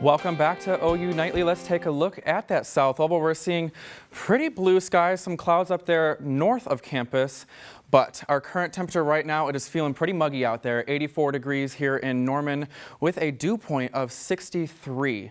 Welcome back to OU Nightly. Let's take a look at that south oval. We're seeing pretty blue skies, some clouds up there north of campus, but our current temperature right now, it is feeling pretty muggy out there, 84 degrees here in Norman with a dew point of 63.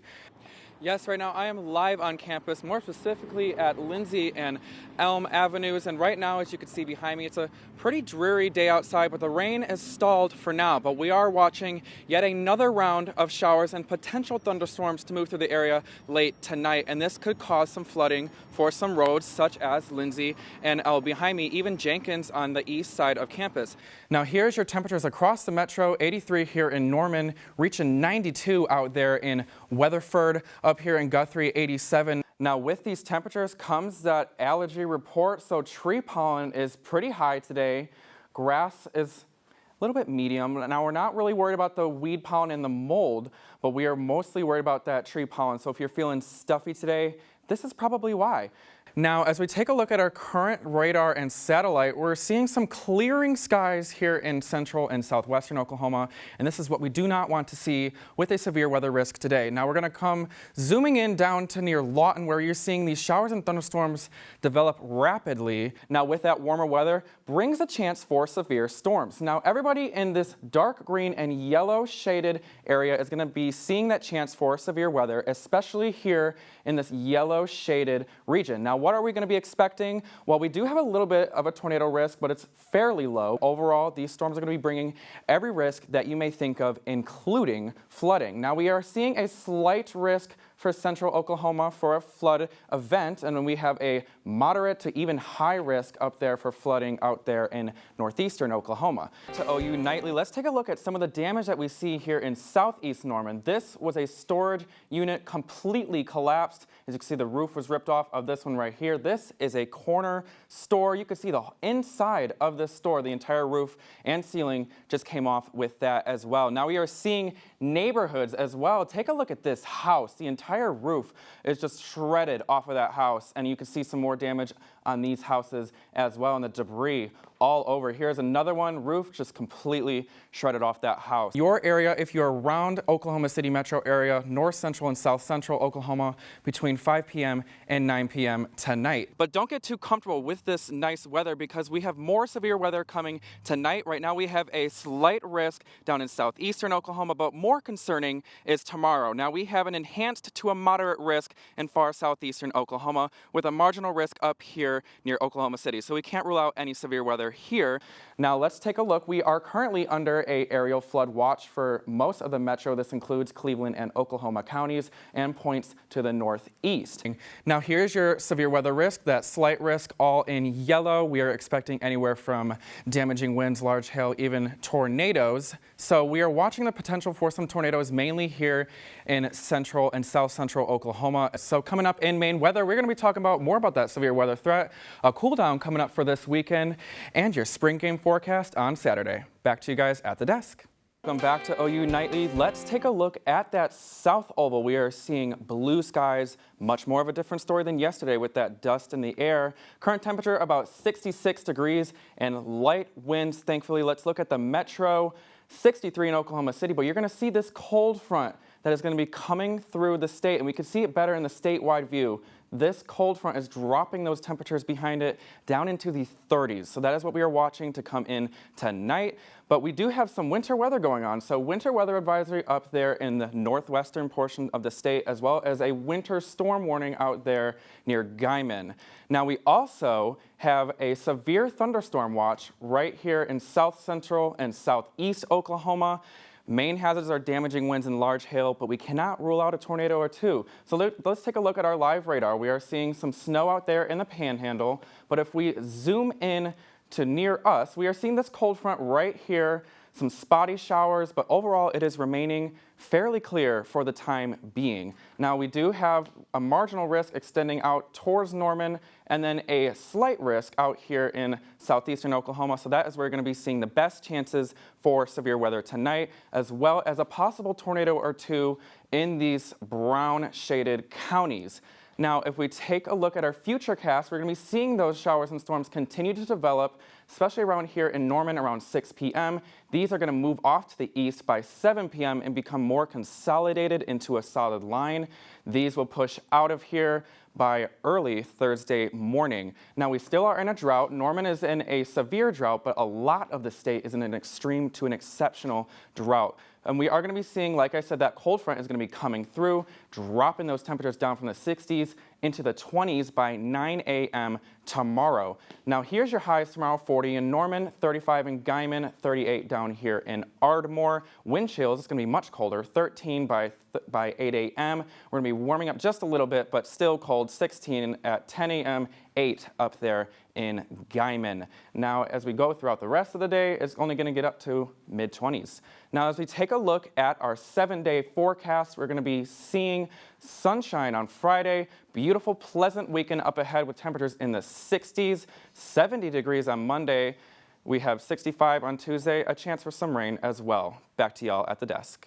Yes, right now I am live on campus, more specifically at Lindsay and Elm Avenues, and right now, as you can see behind me, it's a pretty dreary day outside, but the rain is stalled for now. But we are watching yet another round of showers and potential thunderstorms to move through the area late tonight, and this could cause some flooding for some roads such as Lindsay and Elm. Behind me, even Jenkins on the east side of campus. Now here's your temperatures across the metro, 83 here in Norman, reaching 92 out there in Weatherford, up here in Guthrie, 87. Now with these temperatures comes that allergy report, so tree pollen is pretty high today. Grass is a little bit medium. Now we're not really worried about the weed pollen and the mold, but we are mostly worried about that tree pollen. So if you're feeling stuffy today, this is probably why. Now, as we take a look at our current radar and satellite, we're seeing some clearing skies here in central and southwestern Oklahoma, and this is what we do not want to see with a severe weather risk today. Now, we're going to come zooming in down to near Lawton, where you're seeing these showers and thunderstorms develop rapidly. Now, with that warmer weather brings a chance for severe storms. Now, everybody in this dark green and yellow shaded area is going to be seeing that chance for severe weather, especially here in this yellow shaded region. Now, what are we going to be expecting? Well, we do have a little bit of a tornado risk, but it's fairly low. Overall, these storms are going to be bringing every risk that you may think of, including flooding. Now, we are seeing a slight risk for central Oklahoma for a flood event, and then we have a moderate to even high risk up there for flooding out there in northeastern Oklahoma. To OU Nightly, let's take a look at some of the damage that we see here in southeast Norman. This was a storage unit completely collapsed. As you can see, the roof was ripped off of this one right here. This is a corner store. You can see the inside of this store, the entire roof and ceiling just came off with that as well. Now we are seeing neighborhoods as well. Take a look at this house. The entire roof is just shredded off of that house, and you can see some more damage on these houses as well, and the debris all over. Here's another one, roof just completely shredded off that house. Your area, if you're around Oklahoma City metro area, north central and south central Oklahoma, between 5 p.m. and 9 p.m. tonight. But don't get too comfortable with this nice weather, because we have more severe weather coming tonight. Right now we have a slight risk down in southeastern Oklahoma, but more concerning is tomorrow. Now we have an enhanced to a moderate risk in far southeastern Oklahoma, with a marginal risk up here near Oklahoma City. So we can't rule out any severe weather here. Now let's take a look. We are currently under a aerial flood watch for most of the metro. This includes Cleveland and Oklahoma counties and points to the northeast. Now here's your severe weather risk, that slight risk all in yellow. We are expecting anywhere from damaging winds, large hail, even tornadoes. So we are watching the potential for some tornadoes mainly here in central and south central Oklahoma. So coming up in main weather, we're going to be talking about more about that severe weather threat, a cool down coming up for this weekend, and your spring game forecast on Saturday. Back to you guys at the desk. Welcome back to OU Nightly. Let's take a look at that south oval. We are seeing blue skies, much more of a different story than yesterday with that dust in the air. Current temperature about 66 degrees and light winds, thankfully. Let's look at the metro, 63 in Oklahoma City, but you're going to see this cold front that is going to be coming through the state, and we can see it better in the statewide view. This cold front is dropping those temperatures behind it down into the 30s. So that is what we are watching to come in tonight. But we do have some winter weather going on. So winter weather advisory up there in the northwestern portion of the state, as well as a winter storm warning out there near Guyman. Now we also have a severe thunderstorm watch right here in south central and southeast Oklahoma. Main hazards are damaging winds and large hail, but we cannot rule out a tornado or two. So let's take a look at our live radar. We are seeing some snow out there in the panhandle, but if we zoom in to near us, we are seeing this cold front right here, some spotty showers, but overall it is remaining fairly clear for the time being. Now we do have a marginal risk extending out towards Norman, and then a slight risk out here in southeastern Oklahoma. So that is where we're going to be seeing the best chances for severe weather tonight, as well as a possible tornado or two in these brown shaded counties. Now, if we take a look at our futurecast, we're going to be seeing those showers and storms continue to develop, especially around here in Norman around 6 p.m. These are going to move off to the east by 7 p.m. and become more consolidated into a solid line. These will push out of here by early Thursday morning. Now, we still are in a drought. Norman is in a severe drought, but a lot of the state is in an extreme to an exceptional drought. And we are going to be seeing, like I said, that cold front is going to be coming through, dropping those temperatures down from the 60s into the 20s by 9 a.m. tomorrow. Now, here's your highs tomorrow: 40 in Norman, 35 in Guyman, 38 down here in Ardmore. Wind chills, it's going to be much colder, 13 by 8 a.m. We're going to be warming up just a little bit, but still cold, 16 at 10 a.m., 8 up there in Guyman. Now, as we go throughout the rest of the day, it's only going to get up to mid-20s. Now, as we take a look at our 7-day forecast, we're going to be seeing sunshine on Friday, beautiful, pleasant weekend up ahead with temperatures in the 60s, 70 degrees on Monday. We have 65 on Tuesday, a chance for some rain as well. Back to y'all at the desk.